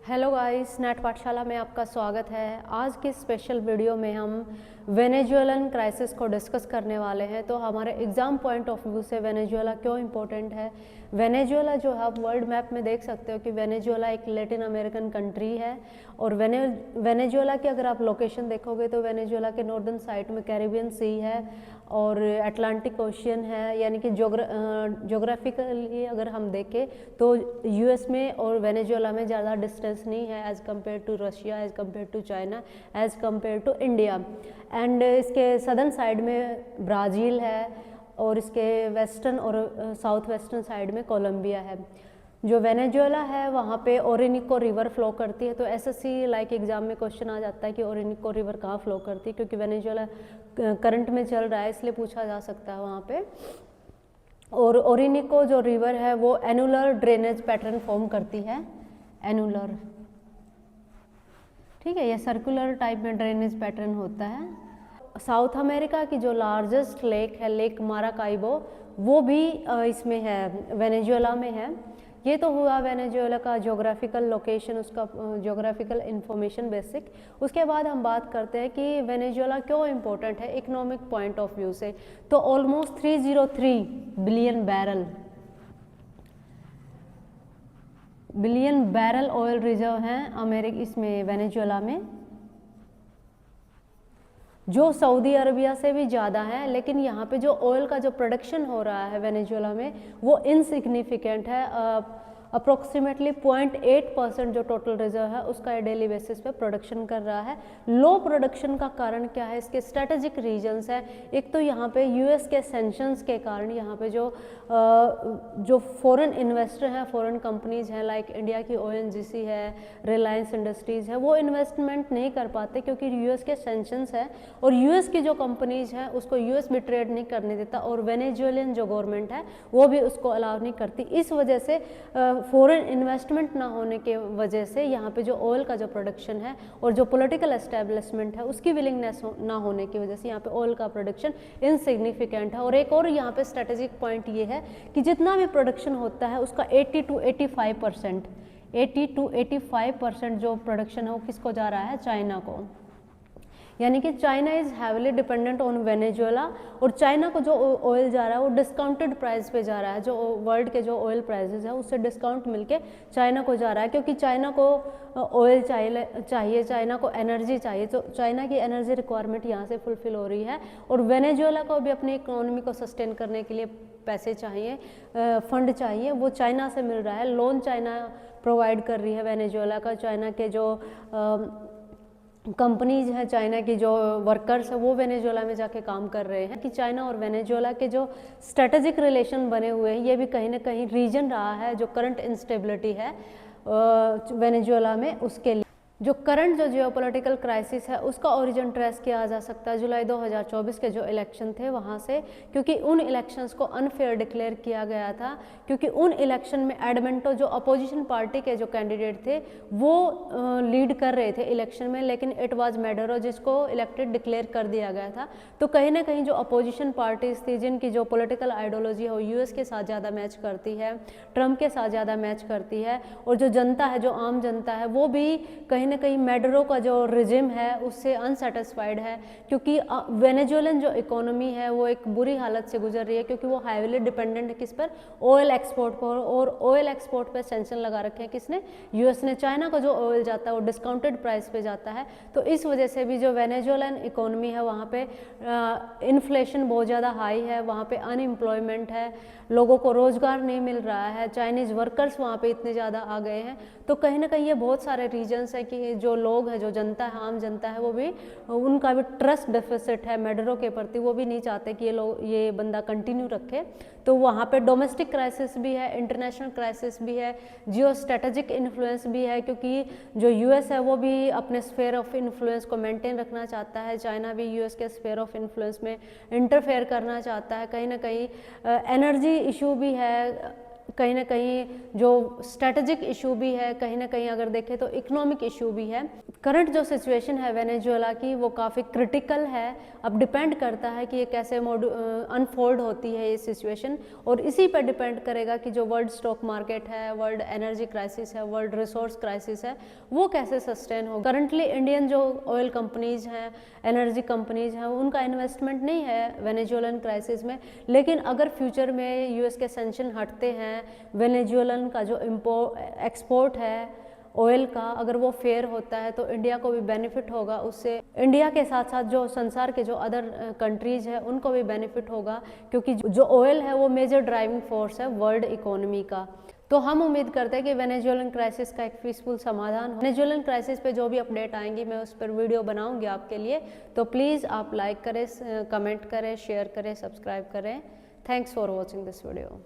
Hello guys, net पाठशाला में आपका स्वागत है। आज की स्पेशल वीडियो में हम वेनेजुएलन क्राइसिस को डिस्कस करने वाले हैं। तो हमारे एग्ज़ाम पॉइंट ऑफ व्यू से वेनेजुएला क्यों इम्पोर्टेंट है। वेनेजुएला जो है आप वर्ल्ड मैप में देख सकते हो कि वेनेजुएला एक लैटिन अमेरिकन कंट्री है और वेनेजुएला की अगर आप लोकेशन देखोगे तो वेनेजुएला के नॉर्दर्न साइड में कैरिबियन सी है और अटलांटिक ओशियन है, यानी कि जोग्राफिकली अगर हम देखें तो यूएस में और वेनेजुएला में ज़्यादा डिस्टेंस नहीं है as compare to Russia, as compare to China, as compare to India. And इसके सदर्न साइड में ब्राज़ील है और इसके वेस्टर्न और साउथ वेस्टर्न साइड में कोलंबिया है। जो वेनेजुएला है वहाँ पे ओरिनिको रिवर फ्लो करती है। तो एसएससी लाइक एग्जाम में क्वेश्चन आ जाता है कि ओरिनिको रिवर कहाँ फ्लो करती है, क्योंकि वेनेजुएला करंट में चल रहा है इसलिए पूछा जा सकता है वहाँ पे। और ओरिनिको जो रिवर है वो एनुलर ड्रेनेज पैटर्न फॉर्म करती है, एनुलर, ठीक है, ये सर्कुलर टाइप में ड्रेनेज पैटर्न होता है। साउथ अमेरिका की जो लार्जेस्ट लेक है, लेक माराकाइबो, वो भी इसमें है, वेनेजुएला में है। ये तो हुआ वेनेजुएला का ज्योग्राफिकल लोकेशन, उसका ज्योग्राफिकल इंफॉर्मेशन बेसिक। उसके बाद हम बात करते हैं कि वेनेजुएला क्यों इम्पोर्टेंट है इकोनॉमिक पॉइंट ऑफ व्यू से। तो almost 303 billion barrel oil reserve हैं अमेरिका इसमें वेनेजुएला में, जो सऊदी अरबिया से भी ज़्यादा है। लेकिन यहाँ पे जो ऑयल का जो प्रोडक्शन हो रहा है वेनेजुएला में वो इनसिग्निफिकेंट है। अप्रोक्सीमेटली 0.8% जो टोटल रिजर्व है उसका डेली बेसिस पे प्रोडक्शन कर रहा है। लो प्रोडक्शन का कारण क्या है, इसके स्ट्रेटेजिक रीजन्स है। एक तो यहाँ पे यूएस के सेंक्शंस के कारण यहाँ पे जो फॉरेन इन्वेस्टर हैं, फॉरेन कंपनीज हैं, लाइक इंडिया की ओएनजीसी है, रिलायंस इंडस्ट्रीज़ है, वो इन्वेस्टमेंट नहीं कर पाते क्योंकि यूएस के सेंक्शंस है और यूएस की जो कंपनीज हैं उसको यूएस भी ट्रेड नहीं करने देता और वेनेजुएलियन जो गवर्नमेंट है वो भी उसको अलाउ नहीं करती। इस वजह से फॉरेन इन्वेस्टमेंट ना होने के वजह से यहाँ पे जो ऑयल का जो प्रोडक्शन है और जो पॉलिटिकल एस्टेब्लिशमेंट है उसकी विलिंगनेस ना होने की वजह से यहाँ पे ऑयल का प्रोडक्शन इनसिग्निफिकेंट है। और एक और यहाँ पे स्ट्रेटेजिक पॉइंट ये है कि जितना भी प्रोडक्शन होता है उसका 80 to 85% जो प्रोडक्शन है वो किसको जा रहा है, चाइना को। यानी कि China is heavily dependent on Venezuela और चाइना को जो ऑयल जा रहा है वो डिस्काउंटेड प्राइस पे जा रहा है। जो वर्ल्ड के जो ऑयल प्राइसेस है उससे डिस्काउंट मिलके चाइना को जा रहा है, क्योंकि चाइना को ऑयल चाहिए, चाइना को एनर्जी चाहिए। तो चाइना की एनर्जी रिक्वायरमेंट यहाँ से फुलफिल हो रही है और वेनेजुएला को भी अपनी इकोनॉमी को सस्टेन करने के लिए पैसे चाहिए, फंड चाहिए, वो चाइना से मिल रहा है। लोन चाइना प्रोवाइड कर रही है वेनेजुएला का। चाइना के जो कंपनीज हैं, चाइना की जो वर्कर्स हैं वो वेनेजुएला में जाके काम कर रहे हैं। कि चाइना और वेनेजुएला के जो स्ट्रेटेजिक रिलेशन बने हुए हैं ये भी कहीं ना कहीं रीजन रहा है जो करंट इंस्टेबिलिटी है वेनेजुएला में, उसके लिए। जो करंट जो जियोपॉलिटिकल क्राइसिस है उसका ओरिजिन ट्रेस किया जा सकता है जुलाई 2024 के जो इलेक्शन थे वहाँ से, क्योंकि उन इलेक्शंस को अनफेयर डिक्लेयर किया गया था। क्योंकि उन इलेक्शन में एडमेंटो जो अपोजिशन पार्टी के जो कैंडिडेट थे वो लीड कर रहे थे इलेक्शन में, लेकिन इट वाज मेडरो जिसको इलेक्टेड डिक्लेयर कर दिया गया था। तो कहीं ना कहीं जो अपोजिशन पार्टीज थी जिनकी जो पोलिटिकल आइडियोलॉजी है वो यूएस के साथ ज़्यादा मैच करती है, ट्रम्प के साथ ज़्यादा मैच करती है, और जो जनता है, जो आम जनता है, वो भी कहीं ना कहीं मेडरो का जो रिजिम है उससे अनसेटिस्फाइड है। क्योंकि वेनेजुएलन जो इकोनॉमी है वो एक बुरी हालत से गुजर रही है, क्योंकि वो हैवीली डिपेंडेंट है किस पर, ऑयल एक्सपोर्ट पर। और ऑयल एक्सपोर्ट पर सेंक्शन लगा रखे हैं किसने, यूएस ने। चाइना का जो ऑयल जाता है वो डिस्काउंटेड प्राइस पे जाता है। तो इस वजह से भी जो वेनेजुएलन इकोनॉमी है वहाँ पे इन्फ्लेशन बहुत ज़्यादा हाई है, वहाँ पे अनएम्प्लॉयमेंट है, लोगों को रोज़गार नहीं मिल रहा है, चाइनीज़ वर्कर्स वहाँ पे इतने ज़्यादा आ गए हैं। तो कहीं ना कहीं ये बहुत सारे रीजन्स है कि जो लोग हैं, जो जनता है, आम जनता है, वो भी, उनका भी ट्रस्ट डेफिसिट है मेडरो के प्रति। वो भी नहीं चाहते कि ये बंदा कंटिन्यू रखे। तो वहाँ पे डोमेस्टिक क्राइसिस भी है, इंटरनेशनल क्राइसिस भी है, जियो स्ट्रेटेजिक इन्फ्लुएंस भी है, क्योंकि जो यूएस है वो भी अपने स्फेयर ऑफ इन्फ्लुएंस को मेंटेन रखना चाहता है। चाइना भी यूएस के स्फेयर ऑफ इन्फ्लुएंस में इंटरफेयर करना चाहता है। कहीं ना कहीं एनर्जी इशू भी है, कहीं ना कहीं जो स्ट्रेटजिक इशू भी है, कहीं ना कहीं अगर देखें तो इकोनॉमिक इशू भी है। करंट जो सिचुएशन है वेनेजुएला की वो काफ़ी क्रिटिकल है। अब डिपेंड करता है कि ये कैसे अनफोल्ड होती है ये सिचुएशन, और इसी पर डिपेंड करेगा कि जो वर्ल्ड स्टॉक मार्केट है, वर्ल्ड एनर्जी क्राइसिस है, वर्ल्ड रिसोर्स क्राइसिस है, वो कैसे सस्टेन हो। करंटली इंडियन जो ऑयल कंपनीज हैं, एनर्जी कंपनीज हैं, उनका इन्वेस्टमेंट नहीं है वेनेजुएलन क्राइसिस में। लेकिन अगर फ्यूचर में यूएस के सैंक्शन हटते हैं, वेनेजुएलन का जो एक्सपोर्ट है ऑयल का, अगर वो फेयर होता है तो इंडिया को भी बेनिफिट होगा उससे। इंडिया के साथ साथ जो संसार के जो अदर कंट्रीज है उनको भी बेनिफिट होगा, क्योंकि जो ऑयल है वो मेजर ड्राइविंग फोर्स है वर्ल्ड इकोनॉमी का। तो हम उम्मीद करते हैं कि वेनेजुएलन क्राइसिस का एक पीसफुल समाधान हो। वेनेजुएलन क्राइसिस पे जो भी अपडेट आएंगी मैं उस पर वीडियो बनाऊंगी आपके लिए। तो प्लीज़ आप लाइक करें, कमेंट करें, शेयर करें, सब्सक्राइब करें। Thanks for watching this video.